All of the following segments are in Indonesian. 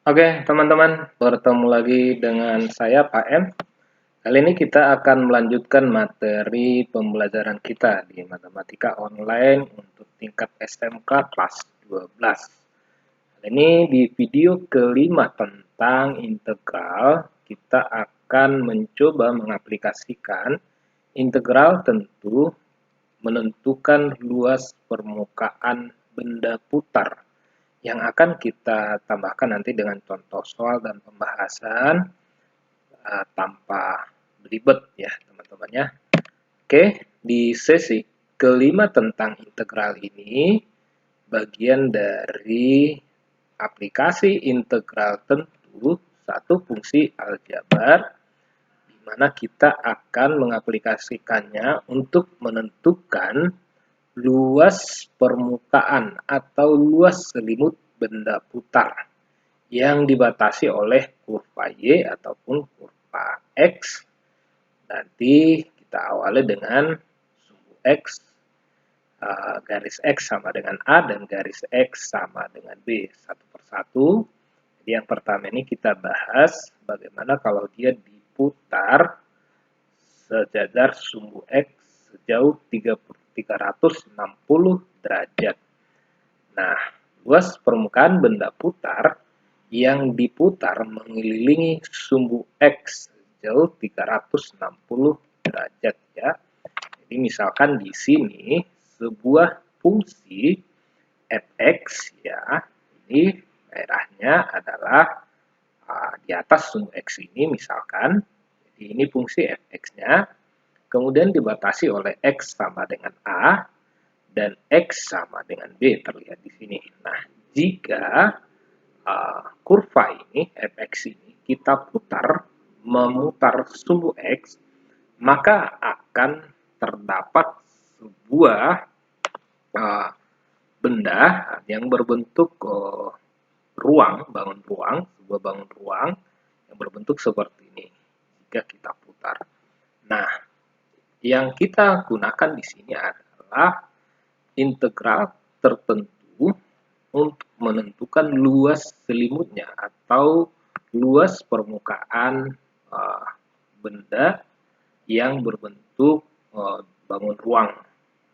Oke, teman-teman, bertemu lagi dengan saya, Pak M. Kali ini kita akan melanjutkan materi pembelajaran kita di matematika online untuk tingkat SMK kelas 12. Kali ini di video kelima tentang integral, kita akan mencoba mengaplikasikan integral tentu menentukan luas permukaan benda putar yang akan kita tambahkan nanti dengan contoh soal dan pembahasan tanpa belibet ya teman-teman ya. Oke, di sesi kelima tentang integral ini bagian dari aplikasi integral tentu satu fungsi aljabar di mana kita akan mengaplikasikannya untuk menentukan luas permukaan atau luas selimut benda putar yang dibatasi oleh kurva Y ataupun kurva X. Nanti kita awali dengan sumbu X, garis X sama dengan A dan garis X sama dengan B satu persatu. Jadi yang pertama ini kita bahas bagaimana kalau dia diputar sejajar sumbu X sejauh 360 derajat. Nah, luas permukaan benda putar yang diputar mengelilingi sumbu X sejauh 360 derajat ya. Jadi misalkan di sini sebuah fungsi fx ya, ini daerahnya adalah di atas sumbu X ini misalkan. Jadi ini fungsi fx-nya. Kemudian dibatasi oleh X sama dengan A dan X sama dengan B terlihat di sini. Nah, jika kurva ini, fx ini, kita putar, memutar sumbu X, maka akan terdapat sebuah benda yang berbentuk ruang, sebuah bangun ruang yang berbentuk seperti ini jika kita putar. Nah, yang kita gunakan di sini adalah integral tertentu untuk menentukan luas selimutnya atau luas permukaan benda yang berbentuk bangun ruang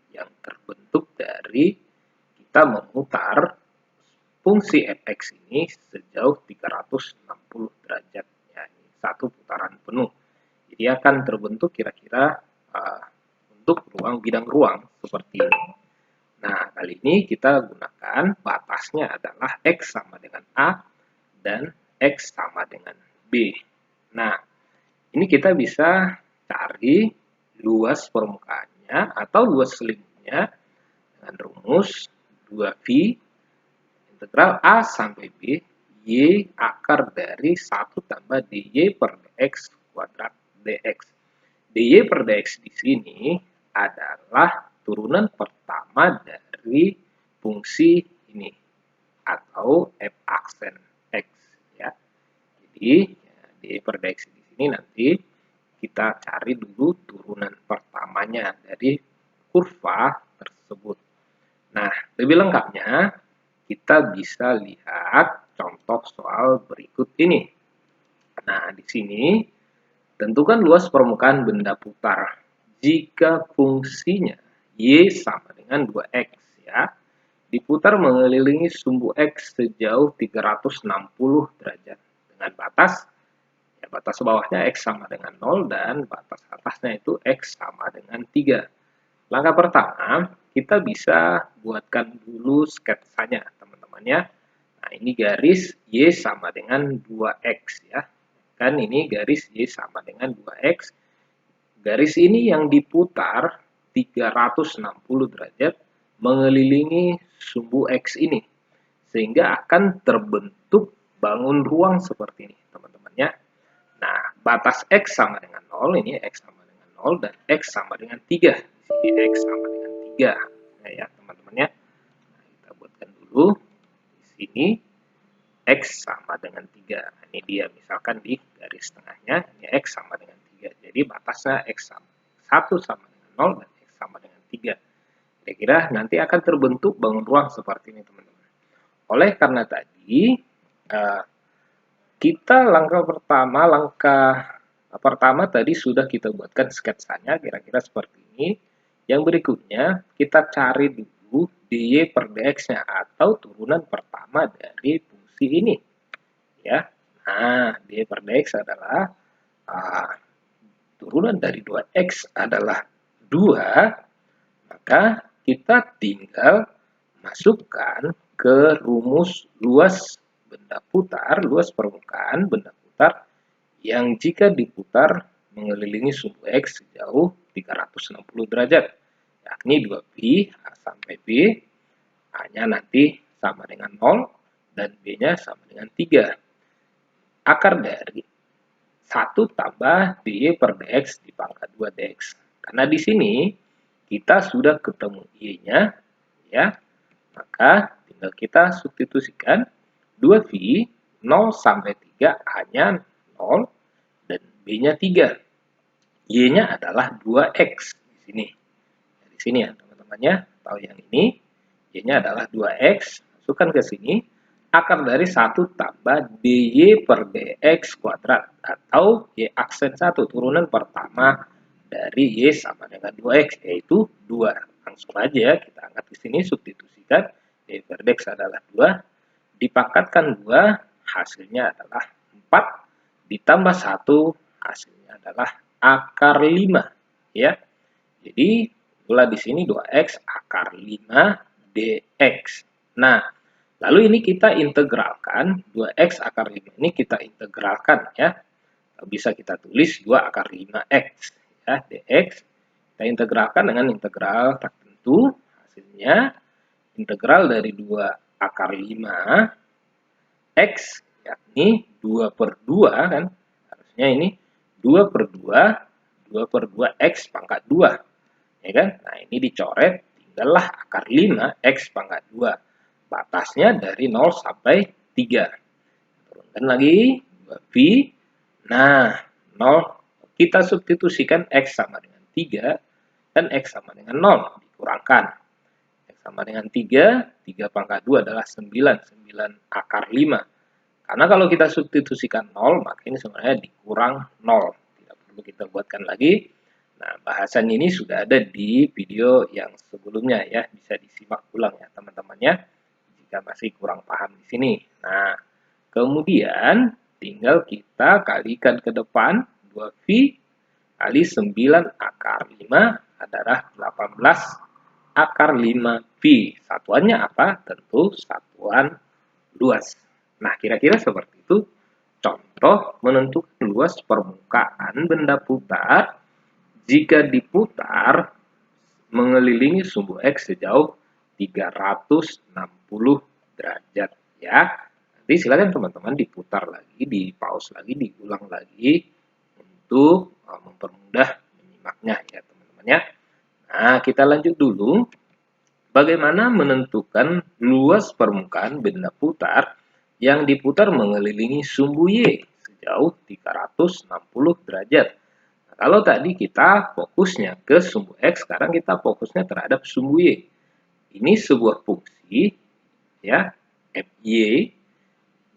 yang terbentuk dari kita memutar fungsi fx ini sejauh 360 derajat. Ya, ini satu putaran penuh. Jadi akan terbentuk kira-kira untuk ruang bidang ruang seperti ini. Nah, kali ini kita gunakan batasnya adalah X sama dengan A dan X sama dengan B. Nah, ini kita bisa cari luas permukaannya atau luas selimutnya dengan rumus 2V integral A sampai B Y akar dari 1 tambah DY per DX kuadrat DX. DY per DX di sini adalah turunan pertama dari fungsi ini atau f aksen X ya. Jadi DY per DX di sini nanti kita cari dulu turunan pertamanya dari kurva tersebut. Nah, lebih lengkapnya kita bisa lihat contoh soal berikut ini. Nah, di sini tentukan luas permukaan benda putar jika fungsinya Y sama dengan 2X ya. Diputar mengelilingi sumbu X sejauh 360 derajat dengan batas ya, batas bawahnya X sama dengan 0 dan batas atasnya itu X sama dengan 3. Langkah pertama, kita bisa buatkan dulu sketsanya, teman-teman ya. Nah, ini garis Y sama dengan 2X ya. Kan ini garis Y sama dengan 2X. Garis ini yang diputar 360 derajat mengelilingi sumbu X ini. Sehingga akan terbentuk bangun ruang seperti ini, teman-teman ya. Nah, batas X sama dengan 0, ini X sama dengan 0, dan X sama dengan 3. Di sini X sama dengan 3. Nah, ya, teman-teman ya. Nah, kita buatkan dulu. Di sini X sama dengan 3. Nah, ini dia, misalkan di garis tengahnya, ini X sama dengan 3. Jadi, batasnya X sama 1 sama dengan 0, dan X sama dengan 3. Kira-kira nanti akan terbentuk bangun ruang seperti ini, teman-teman. Oleh karena tadi, kita langkah pertama tadi sudah kita buatkan sketsanya kira-kira seperti ini. Yang berikutnya kita cari dulu dy per dx-nya atau turunan pertama dari fungsi ini. Ya, nah dy per dx adalah turunan dari 2x adalah 2, maka kita tinggal masukkan ke rumus luas benda putar, luas permukaan benda putar yang jika diputar mengelilingi sumbu X sejauh 360 derajat, yakni 2pi A sampai B, A-nya nanti sama dengan 0 dan B-nya sama dengan 3. Akar dari 1 tambah dy per dx di pangkat 2 dx. Karena di sini kita sudah ketemu y-nya, ya, maka tinggal kita substitusikan 2pi 0 sampai 3 A-nya 0 dan B-nya 3. Y-nya adalah 2x di sini. Di sini ya teman-temannya, tahu yang ini. Y-nya adalah 2x, masukkan ke sini. Akar dari 1 tambah dy per dx kuadrat atau y aksen 1 turunan pertama dari y sama dengan 2x yaitu 2. Langsung aja kita angkat di sini substitusikan dy per dx adalah 2 dipangkatkan 2 hasilnya adalah 4 ditambah 1 hasilnya adalah akar 5 ya. Jadi pula di sini 2x akar 5 dx. Nah, lalu ini kita integralkan, 2x akar 5 ini kita integralkan ya. Bisa kita tulis 2 akar 5x ya, dx. Kita integralkan dengan integral tertentu, hasilnya integral dari 2 akar 5 x, yakni 2 per 2 kan. Harusnya ini 2 per 2, 2 per 2 x pangkat 2. Ya kan? Nah, ini dicoret, tinggallah akar 5 x pangkat 2. Batasnya dari 0 sampai 3. Turunkan lagi 2pi. Nah, 0 kita substitusikan x sama dengan 3 dan x sama dengan 0 dikurangkan. X sama dengan 3, 3 pangkat 2 adalah 9, 9 akar 5. Karena kalau kita substitusikan 0, maka ini sebenarnya dikurang 0. Tidak perlu kita buatkan lagi. Nah, bahasan ini sudah ada di video yang sebelumnya ya, bisa disimak ulang ya teman-temannya jika masih kurang paham di sini. Nah, kemudian tinggal kita kalikan ke depan 2pi kali 9 akar 5 adalah 18 akar 5pi. Satuannya apa? Tentu satuan luas. Nah, kira-kira seperti itu contoh menentukan luas permukaan benda putar jika diputar mengelilingi sumbu X sejauh 360 derajat ya. Nanti silakan teman-teman diputar lagi, di pause lagi, diulang lagi untuk mempermudah menyimaknya ya teman-teman ya. Nah, kita lanjut dulu. Bagaimana menentukan luas permukaan benda putar yang diputar mengelilingi sumbu Y sejauh 360 derajat. Nah, kalau tadi kita fokusnya ke sumbu X, sekarang kita fokusnya terhadap sumbu Y. Ini sebuah fungsi ya, Fy.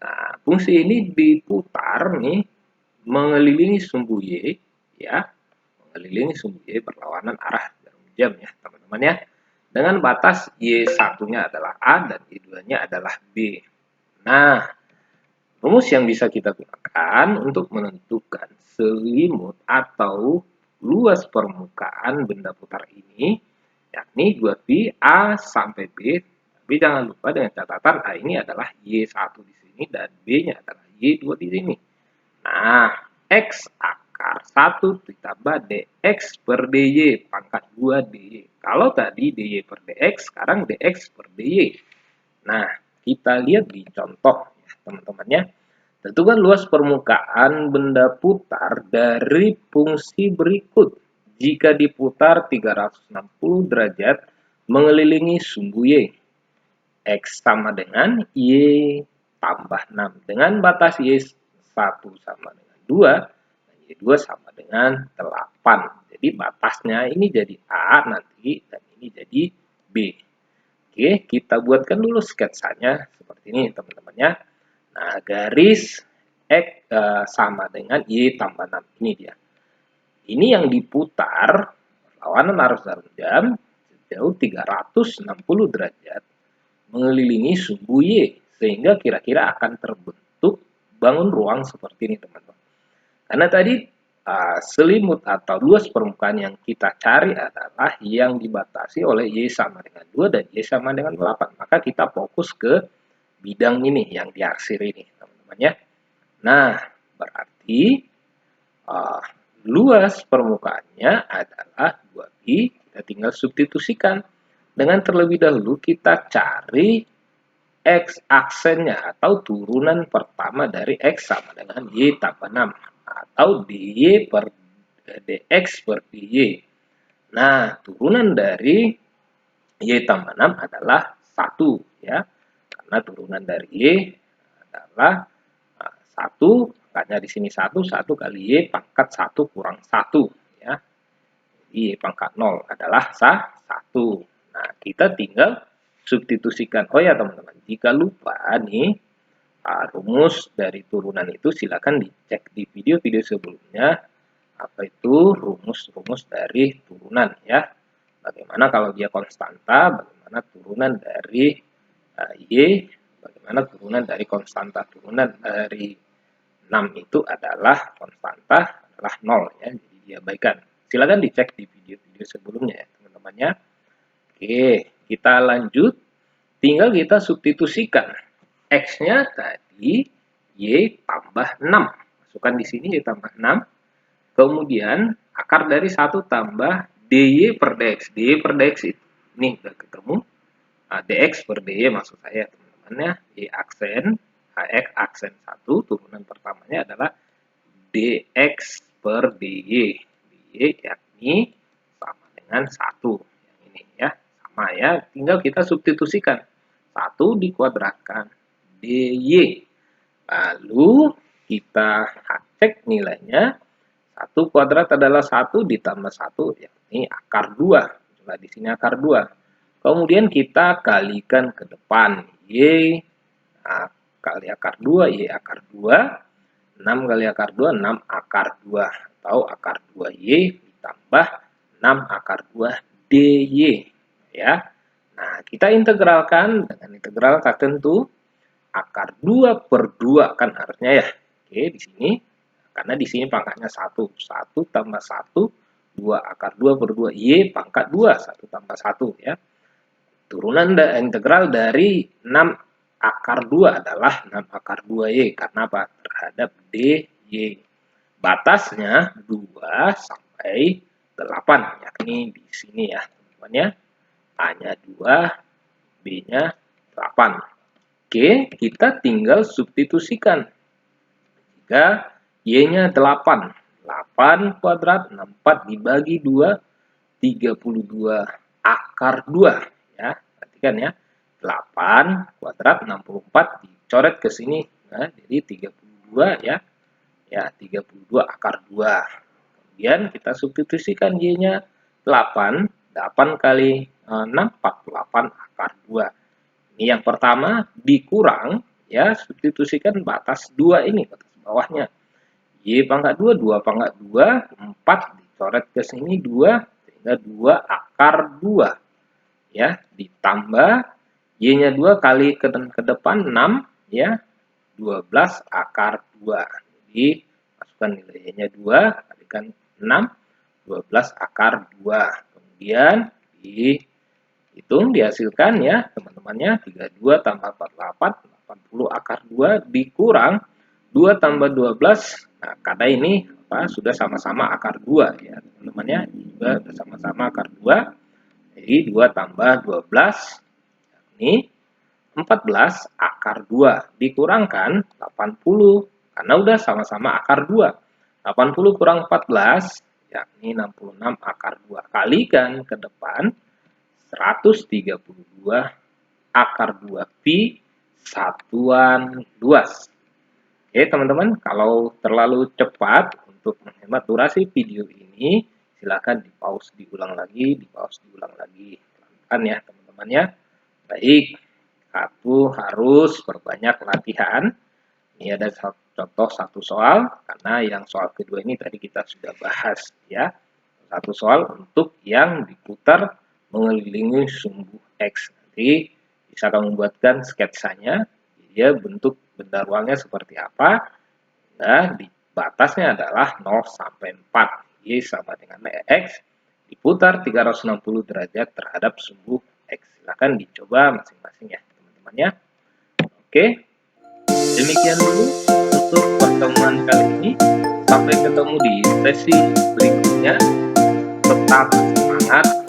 Nah, fungsi ini diputar nih mengelilingi sumbu Y ya, mengelilingi sumbu Y berlawanan arah jarum jam ya, teman-teman ya. Dengan batas Y1-nya adalah A dan Y2-nya adalah B. Nah, rumus yang bisa kita gunakan untuk menentukan selimut atau luas permukaan benda putar ini yakni 2pi A sampai B. Tapi jangan lupa dengan catatan A ini adalah Y1 di sini dan B-nya adalah Y2 di sini. Nah, X akar 1 ditambah dx per dy pangkat 2 dy. Kalau tadi dy per dx, sekarang dx per dy. Nah, kita lihat di contoh ya, teman-temannya. Tentukan luas permukaan benda putar dari fungsi berikut. Jika diputar 360 derajat mengelilingi sumbu Y. X sama dengan Y tambah 6. Dengan batas Y1 sama dengan 2, dan Y2 sama dengan 8. Jadi batasnya ini jadi A nanti, dan ini jadi B. Oke, kita buatkan dulu sketsanya seperti ini teman-temannya. Nah, garis X sama dengan Y tambah 6. Ini dia. Ini yang diputar perlawanan arus dalam jam sejauh 360 derajat mengelilingi sumbu Y, sehingga kira-kira akan terbentuk bangun ruang seperti ini, teman-teman. Karena tadi selimut atau luas permukaan yang kita cari adalah yang dibatasi oleh Y sama dengan 2 dan Y sama dengan 8. Maka kita fokus ke bidang ini yang diarsir ini, teman-teman ya. Nah, berarti luas permukaannya adalah 2pi. Kita tinggal substitusikan. Dengan terlebih dahulu kita cari X aksennya atau turunan pertama dari X sama dengan Y tambah 6 atau DY per DX per DY. Nah, turunan dari Y tambah 6 adalah 1 ya. Karena turunan dari Y adalah 1, angkanya di sini 1 kali Y pangkat 1 kurang 1 ya. Jadi Y pangkat 0 adalah 1. Nah, kita tinggal substitusikan. Oh ya teman-teman, jika lupa nih rumus dari turunan itu silakan dicek di video-video sebelumnya, apa itu rumus-rumus dari turunan ya. Bagaimana kalau dia konstanta, bagaimana turunan dari Y, bagaimana turunan dari konstanta. Turunan dari 6 itu adalah konstanta, adalah 0 ya, jadi diabaikan. Silakan dicek di video-video sebelumnya ya teman-teman ya. Oke, kita lanjut. Tinggal kita substitusikan. X-nya tadi Y tambah 6. Masukkan di sini Y tambah 6. Kemudian akar dari 1 tambah DY per DX. DY per DX ini udah ketemu. DX per DY maksud saya teman-teman ya. Y aksen, HX aksen 1, turunan pertamanya adalah DX per DY. DY yakni sama dengan 1. Yang ini ya, sama ya. Tinggal kita substitusikan. 1 dikuadratkan DY. Lalu kita cek nilainya. 1 kuadrat adalah 1 ditambah 1, yakni akar 2. Nah, di sini akar 2. Kemudian kita kalikan ke depan. Y kali akar 2, Y akar 2. 6 kali akar 2, 6 akar 2. Atau akar 2Y ditambah 6 akar 2 DY. Ya. Nah, kita integralkan dengan integral tak tentu. Akar 2 per 2 kan harusnya ya. Oke, di sini. Karena di sini pangkatnya 1. 1 tambah 1, 2 akar 2 per 2. Y pangkat 2, 1 tambah 1 ya. Turunan integral dari 6 akar 2 adalah 6 akar 2Y. Karena apa? Terhadap DY. Batasnya 2 sampai 8. Yakni di sini ya teman-teman ya. A-nya 2, B-nya 8. Oke, kita tinggal substitusikan. Jika Y-nya 8. 8 kuadrat, 64 dibagi 2, 32 akar 2. Ya, perhatikan ya. 8 kuadrat, 64 dicoret ke sini. Nah, jadi 32 ya. Ya, 32 akar 2. Kemudian kita substitusikan Y-nya 8. 8 kali 6, 48 akar 2. Ini yang pertama dikurang ya, substitusikan batas 2 ini, batas bawahnya. Y pangkat 2, 2 pangkat 2, 4 dicoret ke sini 2, sehingga 2 akar 2. Ya, ditambah Y-nya 2 kali ke depan 6 ya, 12 akar 2. Jadi masukkan nilai Y-nya 2 kalikan 6, 12 akar 2. Kemudian dihitung, dihasilkan ya teman-temannya, 32 tambah 48, 80 akar 2 dikurang 2 tambah 12. Nah, karena ini sudah sama-sama akar 2 ya teman-teman ya, juga sudah sama-sama akar 2. Jadi 2 tambah 12 ini 14 akar 2 dikurangkan 80 karena udah sama-sama akar 2. 80 kurang 14 yakni 66 akar 2. Kalikan ke depan 132 akar 2 pi satuan luas. Oke teman-teman, kalau terlalu cepat untuk menghemat durasi video ini, silakan di pause diulang lagi, pelan-pelan ya teman-teman ya. Baik, aku harus perbanyak latihan Ini ada contoh satu soal, karena yang soal kedua ini tadi kita sudah bahas ya. Satu soal untuk yang diputar mengelilingi sumbu X. Nanti bisa kamu buatkan sketsanya, dia bentuk benda ruangnya seperti apa. Nah, di batasnya adalah 0 sampai 4. Y sama dengan X diputar 360 derajat terhadap sumbu X. Silahkan dicoba masing-masing ya teman-teman ya. Oke. Demikian dulu untuk pertemuan kali ini. Sampai ketemu di sesi berikutnya. Tetap semangat.